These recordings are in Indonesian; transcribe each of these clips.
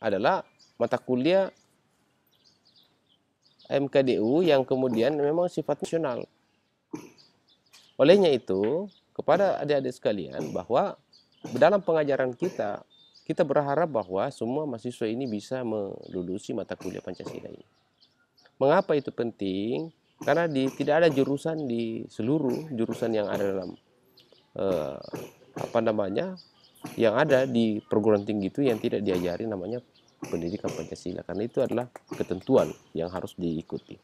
adalah mata kuliah MKDU yang kemudian memang sifat nasional. Olehnya itu, kepada adik-adik sekalian bahwa dalam pengajaran kita, kita berharap bahwa semua mahasiswa ini bisa melulusi mata kuliah Pancasila ini. Mengapa itu penting? Karena tidak ada jurusan di seluruh jurusan yang ada dalam yang ada di perguruan tinggi itu yang tidak diajari namanya pendidikan Pancasila, karena itu adalah ketentuan yang harus diikuti.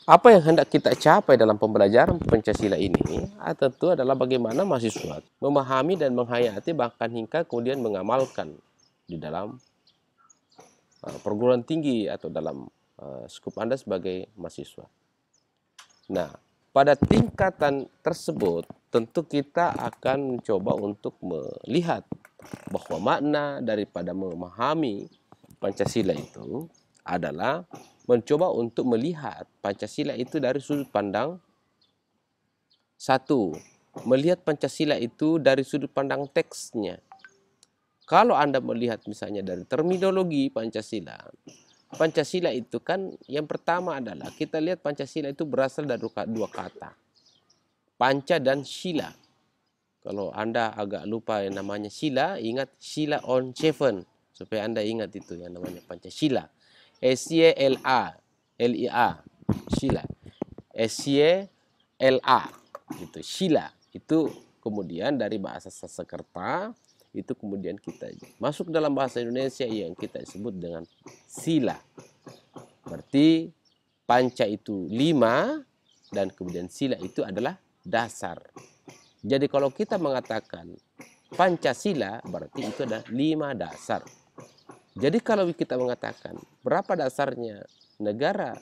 Apa yang hendak kita capai dalam pembelajaran Pancasila ini tentu adalah bagaimana mahasiswa memahami dan menghayati, bahkan hingga kemudian mengamalkan di dalam perguruan tinggi atau dalam skup Anda sebagai mahasiswa. Nah, pada tingkatan tersebut tentu kita akan mencoba untuk melihat bahwa makna daripada memahami Pancasila itu adalah mencoba untuk melihat Pancasila itu dari sudut pandang satu, melihat Pancasila itu dari sudut pandang teksnya. Kalau Anda melihat misalnya dari terminologi Pancasila, Pancasila itu kan yang pertama adalah kita lihat Pancasila itu berasal dari dua kata, panca dan sila. Kalau Anda agak lupa yang namanya sila, ingat sila on seven, supaya Anda ingat itu yang namanya Pancasila. S-Y-L-A, L-I-A, sila. S-Y-L-A, gitu, sila. Itu kemudian dari bahasa Sanskerta, itu kemudian kita masuk dalam bahasa Indonesia yang kita sebut dengan sila. Berarti panca itu 5 dan kemudian sila itu adalah dasar. Jadi kalau kita mengatakan Pancasila berarti itu ada 5 dasar. Jadi kalau kita mengatakan berapa dasarnya negara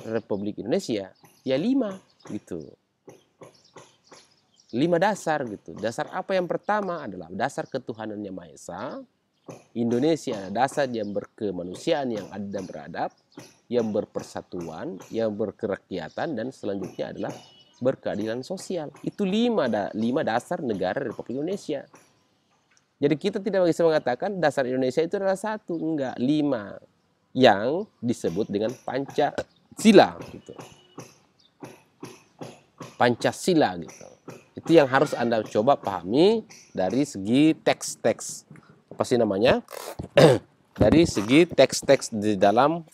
Republik Indonesia, ya 5 gitu. 5 dasar gitu. Dasar apa yang pertama adalah dasar ketuhanan yang Maha Esa. Indonesia adalah dasar yang berkemanusiaan, yang adil dan beradab, yang berpersatuan, yang berkerakyatan, dan selanjutnya adalah berkeadilan sosial. Itu 5 dasar negara Republik Indonesia. Jadi kita tidak bisa mengatakan dasar Indonesia itu adalah 1, enggak, 5 yang disebut dengan Pancasila gitu. Pancasila gitu. Itu yang harus Anda coba pahami dari segi teks-teks. Apa sih namanya? Dari segi teks-teks di dalam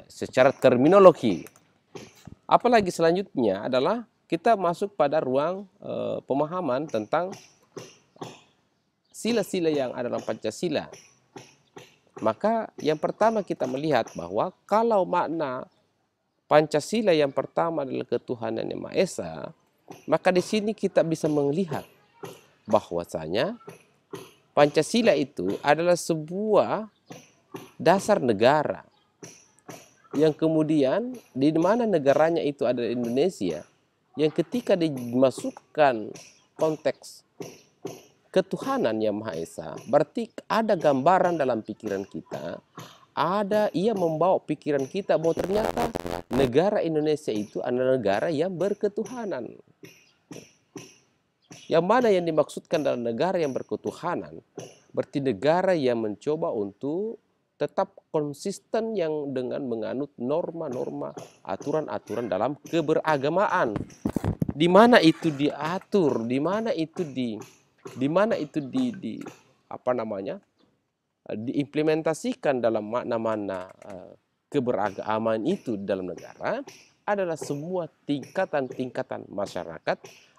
secara terminologi. Apalagi selanjutnya adalah kita masuk pada ruang pemahaman tentang sila-sila yang ada dalam Pancasila. Maka yang pertama kita melihat bahwa kalau makna Pancasila yang pertama adalah ketuhanan yang Maha Esa, maka di sini kita bisa melihat bahwasanya Pancasila itu adalah sebuah dasar negara yang kemudian di mana negaranya itu adalah Indonesia, yang ketika dimasukkan konteks ketuhanan yang Maha Esa, berarti ada gambaran dalam pikiran kita, ia membawa pikiran kita bahwa ternyata negara Indonesia itu adalah negara yang berketuhanan. Yang mana yang dimaksudkan dalam negara yang berketuhanan, berarti negara yang mencoba untuk tetap konsisten yang dengan menganut norma-norma, aturan-aturan dalam keberagamaan. Di mana itu diatur, di mana itu diimplementasikan dalam makna-makna keberagaman itu dalam negara adalah semua tingkatan-tingkatan masyarakat,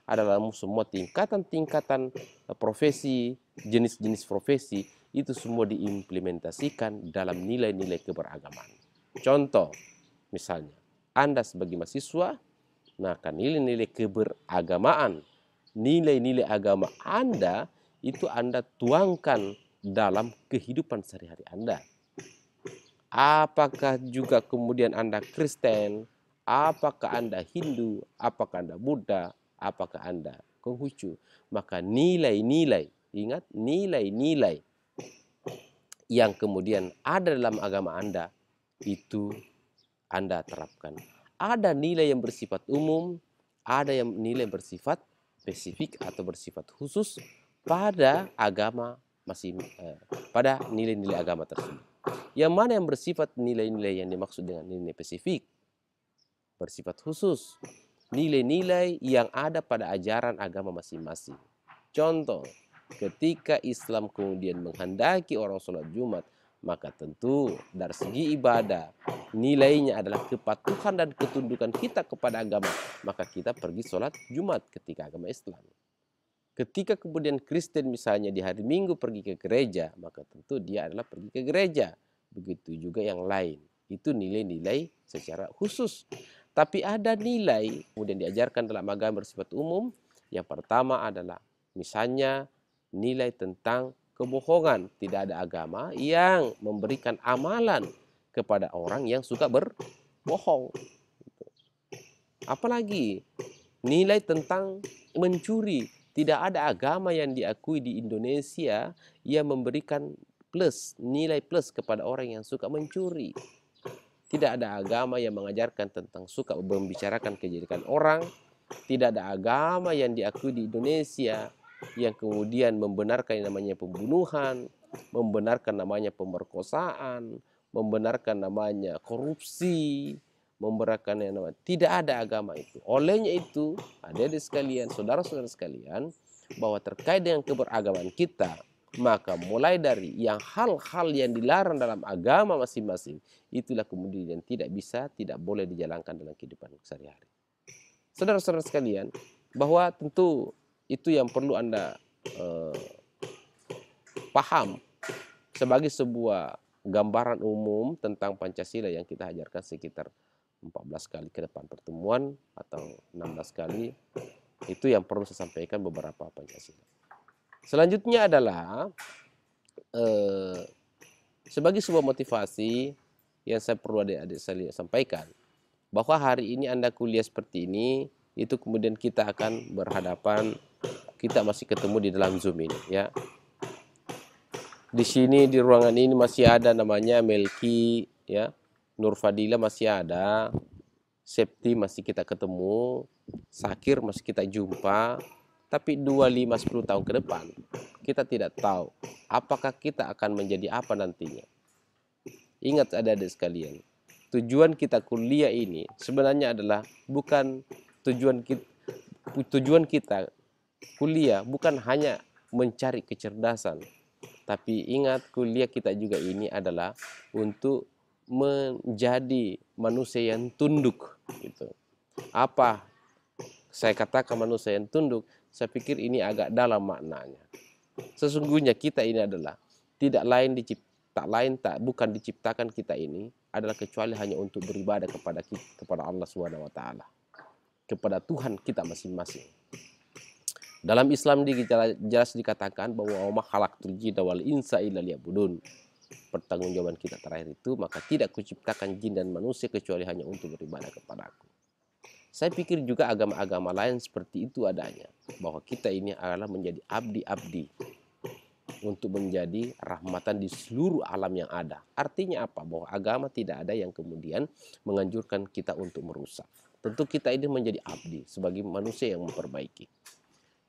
adalah semua tingkatan-tingkatan profesi, jenis-jenis profesi, itu semua diimplementasikan dalam nilai-nilai keberagaman. Contoh, misalnya, Anda sebagai mahasiswa, maka nilai-nilai keberagamaan, nilai-nilai agama Anda, itu Anda tuangkan dalam kehidupan sehari-hari Anda. Apakah juga kemudian Anda Kristen, apakah Anda Hindu, apakah Anda Buddha, apakah Anda Konghucu, maka nilai-nilai, ingat nilai-nilai yang kemudian ada dalam agama Anda itu Anda terapkan. Ada nilai yang bersifat umum, ada yang nilai bersifat spesifik atau bersifat khusus pada agama masih pada nilai-nilai agama tersebut. Yang mana yang bersifat nilai-nilai yang dimaksud dengan nilai spesifik, bersifat khusus, nilai-nilai yang ada pada ajaran agama masing-masing. Contoh, ketika Islam kemudian menghendaki orang sholat Jumat, maka tentu dari segi ibadah nilainya adalah kepatuhan dan ketundukan kita kepada agama, maka kita pergi sholat Jumat ketika agama Islam. Ketika kemudian Kristen misalnya di hari Minggu pergi ke gereja, maka tentu dia adalah pergi ke gereja. Begitu juga yang lain. Itu nilai-nilai secara khusus. Tapi ada nilai kemudian diajarkan dalam agama bersifat umum. Yang pertama adalah misalnya nilai tentang kebohongan. Tidak ada agama yang memberikan amalan kepada orang yang suka berbohong. Apalagi nilai tentang mencuri. Tidak ada agama yang diakui di Indonesia yang memberikan nilai plus kepada orang yang suka mencuri. Tidak ada agama yang mengajarkan tentang suka membicarakan kejelekan orang. Tidak ada agama yang diakui di Indonesia yang kemudian membenarkan yang namanya pembunuhan, membenarkan namanya pemerkosaan, membenarkan namanya korupsi, membenarkan yang namanya. Tidak ada agama itu. Olehnya itu, adik-adik sekalian, saudara-saudara sekalian, bahwa terkait dengan keberagaman kita, maka mulai dari yang hal-hal yang dilarang dalam agama masing-masing, itulah kemudian tidak bisa, tidak boleh dijalankan dalam kehidupan sehari-hari. Saudara-saudara sekalian, bahwa tentu itu yang perlu Anda paham sebagai sebuah gambaran umum tentang Pancasila yang kita ajarkan sekitar 14 kali ke depan pertemuan atau 16 kali. Itu yang perlu saya sampaikan beberapa Pancasila. Selanjutnya adalah sebagai sebuah motivasi yang saya perlu adik-adik saya sampaikan, bahwa hari ini Anda kuliah seperti ini, itu kemudian kita akan berhadapan, kita masih ketemu di dalam Zoom ini ya. Di sini di ruangan ini masih ada namanya Melki ya, Nur Fadila masih ada, Septi masih kita ketemu, Sakir masih kita jumpa. Tapi 2, 5, 10 tahun ke depan kita tidak tahu apakah kita akan menjadi apa nantinya. Ingat adik-adik sekalian, tujuan kita kuliah ini sebenarnya adalah bukan tujuan kita kuliah bukan hanya mencari kecerdasan, tapi ingat kuliah kita juga ini adalah untuk menjadi manusia yang tunduk gitu. Apa saya katakan manusia yang tunduk? Saya pikir ini agak dalam maknanya. Sesungguhnya kita ini adalah bukan diciptakan kita ini adalah kecuali hanya untuk beribadah kepada Allah Subhanahu wa taala, kepada Tuhan kita masing-masing. Dalam Islam jelas dikatakan bahwa wa ma khalaqtul jinna wal insa illa liya'budun. Pertanggungjawaban kita terakhir itu, maka tidak kuciptakan jin dan manusia kecuali hanya untuk beribadah kepadaku. Saya pikir juga agama-agama lain seperti itu adanya, bahwa kita ini adalah menjadi abdi-abdi untuk menjadi rahmatan di seluruh alam yang ada. Artinya apa? Bahwa agama tidak ada yang kemudian menganjurkan kita untuk merusak. Tentu kita ini menjadi abdi sebagai manusia yang memperbaiki.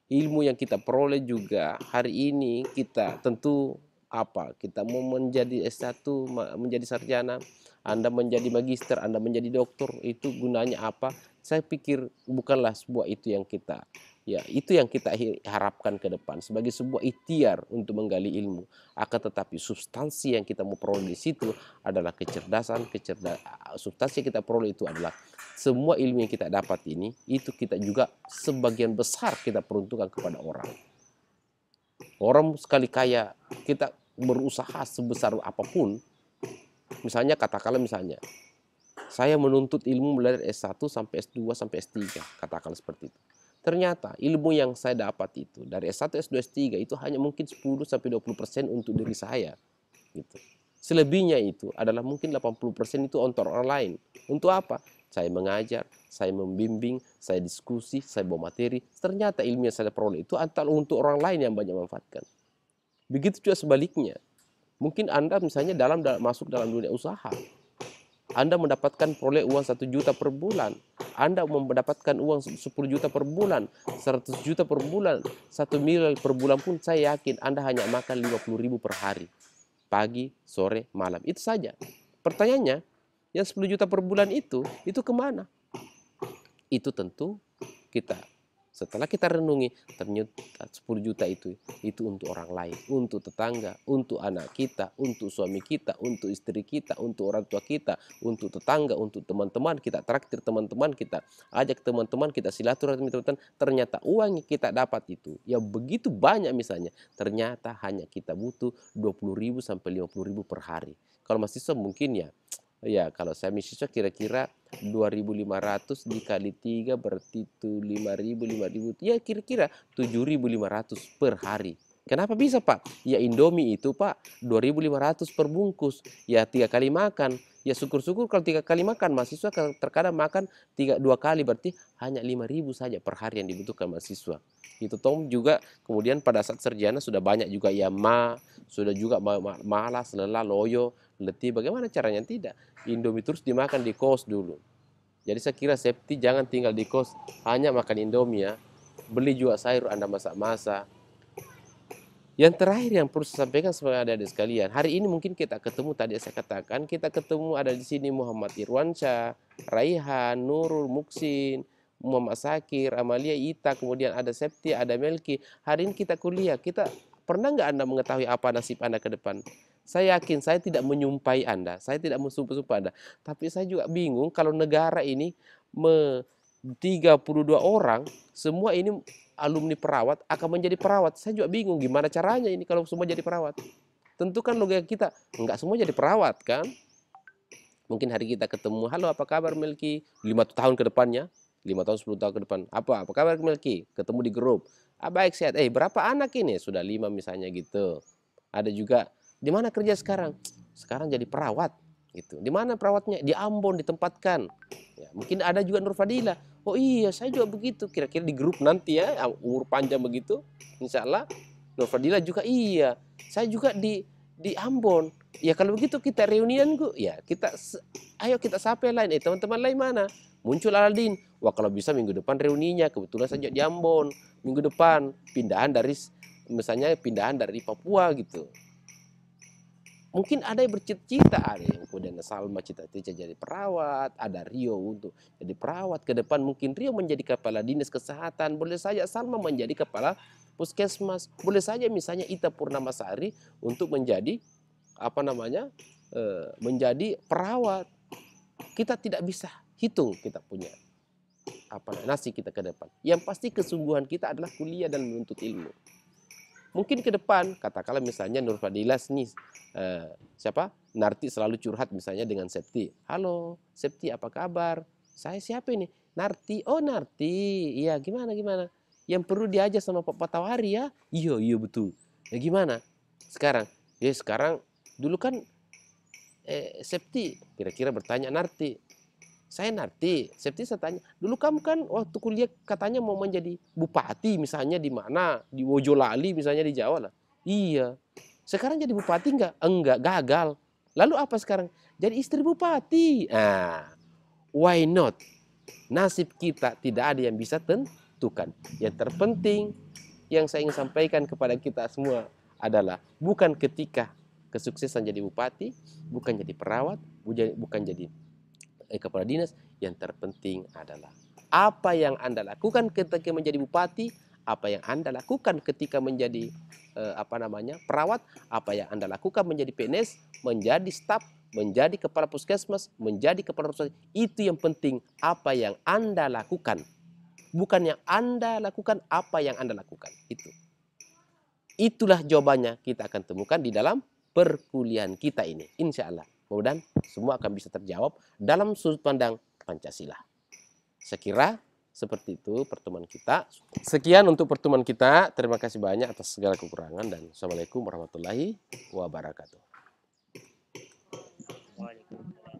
Ilmu yang kita peroleh juga hari ini kita tentu apa? Kita mau menjadi S1, menjadi sarjana, Anda menjadi magister, Anda menjadi doktor, itu gunanya apa? Saya pikir bukanlah sebuah itu yang kita harapkan ke depan sebagai sebuah ikhtiar untuk menggali ilmu. Akan tetapi substansi yang kita mau peroleh di situ adalah kecerdasan. Substansi yang kita peroleh itu adalah semua ilmu yang kita dapat ini, itu kita juga sebagian besar kita peruntukkan kepada orang. Orang sekali kaya, kita berusaha sebesar apapun. Misalnya katakanlah saya menuntut ilmu mulai dari S1 sampai S2 sampai S3, katakanlah seperti itu. Ternyata ilmu yang saya dapat itu dari S1, S2, S3 itu hanya mungkin 10 sampai 20% untuk diri saya gitu. Selebihnya itu adalah mungkin 80% itu untuk orang lain. Untuk apa? Saya mengajar, saya membimbing, saya diskusi, saya bawa materi. Ternyata ilmu yang saya peroleh itu antara untuk orang lain yang banyak manfaatkan. Begitu juga sebaliknya. Mungkin Anda misalnya masuk dalam dunia usaha. Anda mendapatkan peroleh uang 1 juta per bulan. Anda mendapatkan uang 10 juta per bulan, 100 juta per bulan, 1 miliar per bulan pun saya yakin Anda hanya makan 50.000 per hari. Pagi, sore, malam. Itu saja. Pertanyaannya, yang 10 juta per bulan itu kemana? Itu tentu kita, setelah kita renungi, ternyata 10 juta itu untuk orang lain, untuk tetangga, untuk anak kita, untuk suami kita, untuk istri kita, untuk orang tua kita, untuk tetangga, untuk teman-teman kita, traktir teman-teman kita, ajak teman-teman kita, silaturahmi teman-teman. Ternyata uang yang kita dapat itu, ya begitu banyak misalnya, ternyata hanya kita butuh 20.000 sampai 50.000 per hari. Kalau mahasiswa mungkin ya kalau saya mahasiswa kira-kira 2.500 dikali 3 berarti itu 5.000, ya kira-kira 7.500 per hari. Kenapa bisa Pak? Ya Indomie itu Pak 2.500 per bungkus, ya 3 kali makan. Ya syukur-syukur kalau 3 kali makan, mahasiswa terkadang makan 2 kali, berarti hanya 5.000 saja per hari yang dibutuhkan mahasiswa. Itu Tom juga kemudian pada saat sarjana sudah banyak juga ya sudah juga malas, lelah, loyo, letih. Bagaimana caranya? Tidak. Indomie terus dimakan di kos dulu. Jadi saya kira Septi jangan tinggal di kos hanya makan Indomie ya. Beli juga sayur Anda masak-masak. Yang terakhir yang perlu saya sampaikan sebagai adik-adik sekalian, hari ini mungkin kita ketemu, tadi saya katakan, kita ketemu ada di sini Muhammad Irwansyah, Raihan, Nurul, Muksin, Muhammad Sakir, Amalia, Ita, kemudian ada Septi, ada Melki. Hari ini kita kuliah, kita pernah nggak Anda mengetahui apa nasib Anda ke depan? Saya yakin saya tidak menyumpai Anda, saya tidak mensumpah-sumpah Anda. Tapi saya juga bingung kalau negara ini 32 orang, semua ini alumni perawat akan menjadi perawat. Saya juga bingung gimana caranya ini kalau semua jadi perawat. Tentu kan logika kita, enggak semua jadi perawat kan. Mungkin hari kita ketemu, halo apa kabar Melki? 5 tahun ke depannya, 5 tahun 10 tahun ke depan. Apa kabar Melki? Ketemu di grup. Baik sehat. Berapa anak ini? Sudah 5 misalnya gitu. Ada juga, di mana kerja sekarang? Sekarang jadi perawat gitu. Di mana perawatnya? Di Ambon ditempatkan. Ya, mungkin ada juga Nur Fadila. Oh iya, saya juga begitu. Kira-kira di grup nanti ya, umur panjang begitu, insya Allah. Nur Fadila juga iya. Saya juga di Ambon. Ya kalau begitu kita reunian ya ayo kita sapa lain. Teman-teman lain mana? Muncul Aladin. Wah kalau bisa minggu depan reuninya. Kebetulan saja di Ambon. Minggu depan misalnya pindahan dari Papua gitu. Mungkin ada yang bercita-cita, ada yang kemudian Salma cita-cita jadi perawat, ada Rio untuk jadi perawat. Ke depan mungkin Rio menjadi kepala dinas kesehatan, boleh saja Salma menjadi kepala puskesmas, boleh saja misalnya Ita Purnamasari untuk menjadi menjadi perawat. Kita tidak bisa hitung kita punya nasib kita ke depan. Yang pasti kesungguhan kita adalah kuliah dan menuntut ilmu. Mungkin ke depan, katakanlah misalnya Nur Fadilas nih, Narti selalu curhat misalnya dengan Septi. Halo, Septi apa kabar? Saya siapa ini? Narti. Oh Narti, iya gimana? Yang perlu diajar sama Pak Patawari ya? Iya betul. Ya gimana? Sekarang, dulu kan Septi kira-kira bertanya Narti. Saya Narti, Septi saya tanya, dulu kamu kan waktu kuliah katanya mau menjadi bupati misalnya di mana? Di Wojolali misalnya di Jawa lah. Iya. Sekarang jadi bupati enggak? Enggak, gagal. Lalu apa sekarang? Jadi istri bupati. Why not? Nasib kita tidak ada yang bisa tentukan. Yang terpenting yang saya ingin sampaikan kepada kita semua adalah bukan ketika kesuksesan jadi bupati, bukan jadi perawat, bukan jadi kepala dinas. Yang terpenting adalah apa yang Anda lakukan ketika menjadi bupati, apa yang Anda lakukan ketika menjadi perawat, apa yang Anda lakukan menjadi PNS, menjadi staf, menjadi kepala puskesmas, menjadi kepala rumah sakit. Itu yang penting, apa yang Anda lakukan, bukan yang Anda lakukan, apa yang Anda lakukan. Itulah jawabannya kita akan temukan di dalam perkuliahan kita ini, insya Allah. Mudah-mudahan semua akan bisa terjawab dalam sudut pandang Pancasila. Saya kira seperti itu pertemuan kita. Sekian untuk pertemuan kita. Terima kasih banyak atas segala kekurangan dan Assalamualaikum warahmatullahi wabarakatuh. Waalaikumsalam.